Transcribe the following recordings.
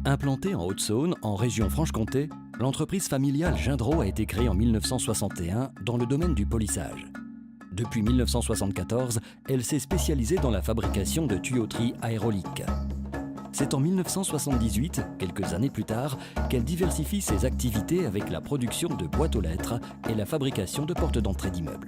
Implantée en Haute-Saône, en région Franche-Comté, l'entreprise familiale Gindro a été créée en 1961 dans le domaine du polissage. Depuis 1974, elle s'est spécialisée dans la fabrication de tuyauteries aéroliques. C'est en 1978, quelques années plus tard, qu'elle diversifie ses activités avec la production de boîtes aux lettres et la fabrication de portes d'entrée d'immeubles.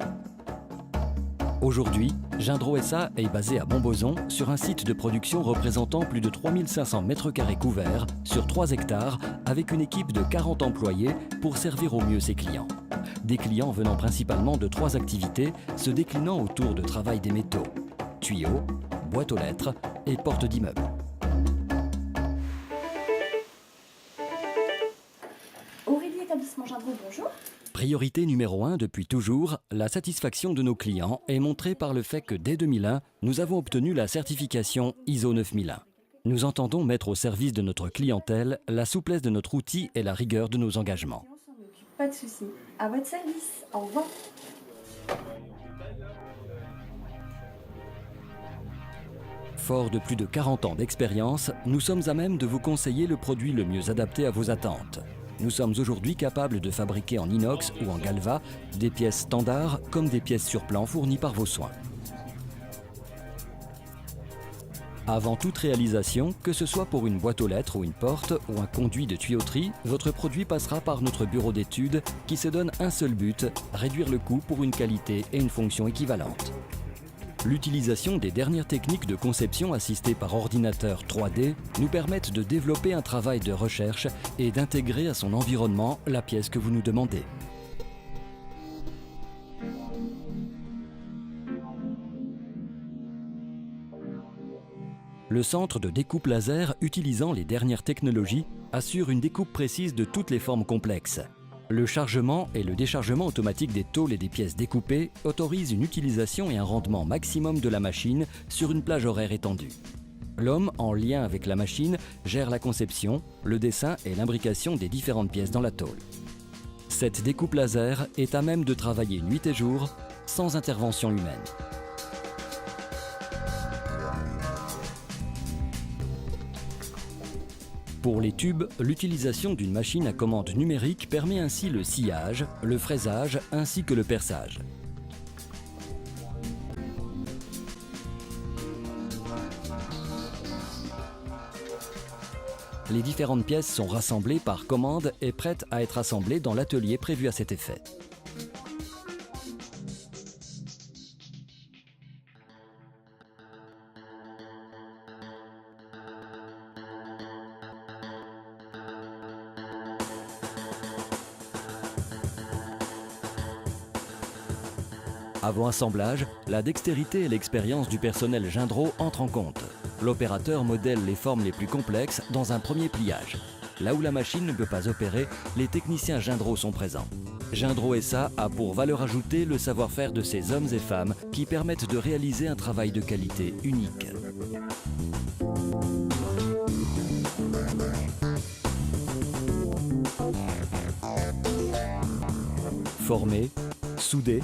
Aujourd'hui, Gindro SA est basé à Montbozon sur un site de production représentant plus de 3500 m² couverts sur 3 hectares avec une équipe de 40 employés pour servir au mieux ses clients. Des clients venant principalement de 3 activités se déclinant autour de travail des métaux, tuyaux, boîtes aux lettres et portes d'immeubles. Aurélie Établissement Gindro, bonjour. Priorité numéro 1 depuis toujours, la satisfaction de nos clients est montrée par le fait que dès 2001, nous avons obtenu la certification ISO 9001. Nous entendons mettre au service de notre clientèle la souplesse de notre outil et la rigueur de nos engagements. Pas de souci. À votre service. Au revoir. Fort de plus de 40 ans d'expérience, nous sommes à même de vous conseiller le produit le mieux adapté à vos attentes. Nous sommes aujourd'hui capables de fabriquer en inox ou en galva des pièces standards comme des pièces sur plan fournies par vos soins. Avant toute réalisation, que ce soit pour une boîte aux lettres ou une porte ou un conduit de tuyauterie, votre produit passera par notre bureau d'études qui se donne un seul but, réduire le coût pour une qualité et une fonction équivalentes. L'utilisation des dernières techniques de conception assistées par ordinateur 3D nous permettent de développer un travail de recherche et d'intégrer à son environnement la pièce que vous nous demandez. Le centre de découpe laser utilisant les dernières technologies assure une découpe précise de toutes les formes complexes. Le chargement et le déchargement automatique des tôles et des pièces découpées autorisent une utilisation et un rendement maximum de la machine sur une plage horaire étendue. L'homme, en lien avec la machine, gère la conception, le dessin et l'imbrication des différentes pièces dans la tôle. Cette découpe laser est à même de travailler nuit et jour sans intervention humaine. Pour les tubes, l'utilisation d'une machine à commande numérique permet ainsi le sciage, le fraisage ainsi que le perçage. Les différentes pièces sont rassemblées par commande et prêtes à être assemblées dans l'atelier prévu à cet effet. Avant assemblage, la dextérité et l'expérience du personnel Gindro entrent en compte. L'opérateur modèle les formes les plus complexes dans un premier pliage. Là où la machine ne peut pas opérer, les techniciens Gindro sont présents. Gindro SA a pour valeur ajoutée le savoir-faire de ces hommes et femmes qui permettent de réaliser un travail de qualité unique. Former, souder,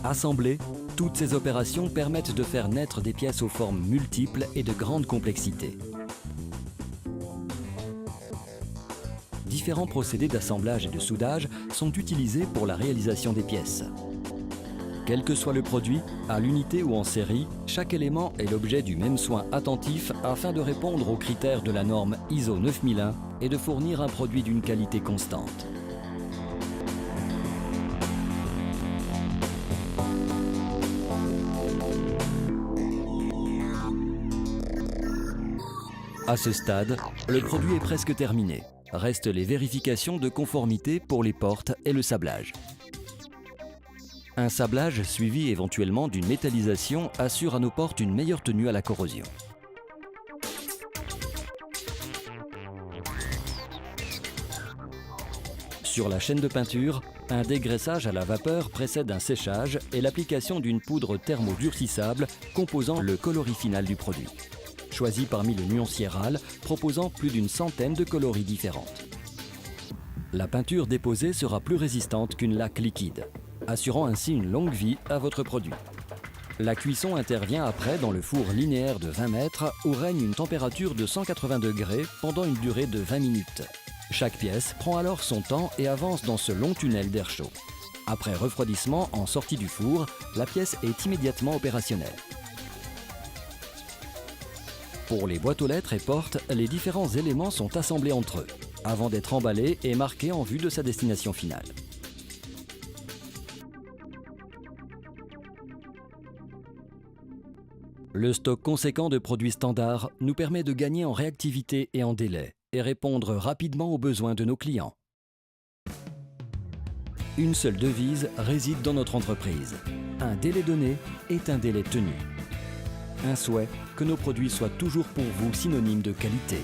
assembler, toutes ces opérations permettent de faire naître des pièces aux formes multiples et de grande complexité. Différents procédés d'assemblage et de soudage sont utilisés pour la réalisation des pièces. Quel que soit le produit, à l'unité ou en série, chaque élément est l'objet du même soin attentif afin de répondre aux critères de la norme ISO 9001 et de fournir un produit d'une qualité constante. À ce stade, le produit est presque terminé. Restent les vérifications de conformité pour les portes et le sablage. Un sablage suivi éventuellement d'une métallisation assure à nos portes une meilleure tenue à la corrosion. Sur la chaîne de peinture, un dégraissage à la vapeur précède un séchage et l'application d'une poudre thermodurcissable composant le coloris final du produit. Choisi parmi le nuancier RAL, proposant plus d'une centaine de coloris différentes. La peinture déposée sera plus résistante qu'une laque liquide, assurant ainsi une longue vie à votre produit. La cuisson intervient après dans le four linéaire de 20 mètres où règne une température de 180 degrés pendant une durée de 20 minutes. Chaque pièce prend alors son temps et avance dans ce long tunnel d'air chaud. Après refroidissement en sortie du four, la pièce est immédiatement opérationnelle. Pour les boîtes aux lettres et portes, les différents éléments sont assemblés entre eux, avant d'être emballés et marqués en vue de sa destination finale. Le stock conséquent de produits standards nous permet de gagner en réactivité et en délai et répondre rapidement aux besoins de nos clients. Une seule devise réside dans notre entreprise. Un délai donné est un délai tenu. Un souhait que nos produits soient toujours pour vous synonymes de qualité.